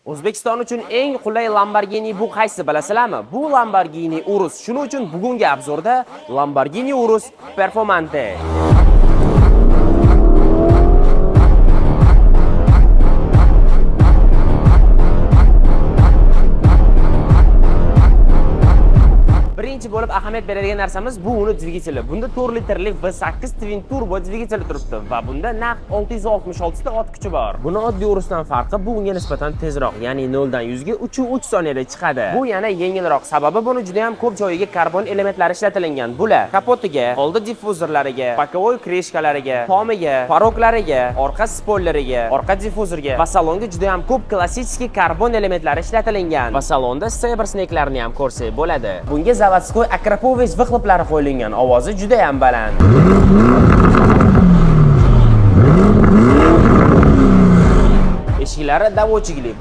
O'zbekiston uchun eng qulay Lamborghini bu qaysi bilasizlarmi? Bu Lamborghini Urus. Shuning uchun bugungi obzorda Lamborghini Urus Performante. Birinchi bo'lib ahamiyat beradigan narsamiz bu uni dvigateli. Bunda 4 litrlik V8 twin turbo dvigateli turibdi va bunda naq 666 ta ot kuchi bor. Buni oddiy Urusdan farqi bu unga nisbatan tezroq, ya'ni 0 dan 100 ga 3.3 soniyada chiqadi. Bu yana yengilroq, sababi buni juda ham ko'p joyiga karbon elementlari ishlatilgan. Bular kapotiga, oldi diffuzorlariga, bokovoy kreshkalariga, tomiga, paroklariga, orqa spoyleriga, orqa diffuzorga va salonga juda ham ko'p klassik karbon elementlari ishlatilgan. Va salonda Saber snake'larni ham ko'rsak bo'ladi. Bunga zavodskoy Akrapovich vyxloplari qo'yilgan, ovozi juda ham baland. Eshiklari davochigili.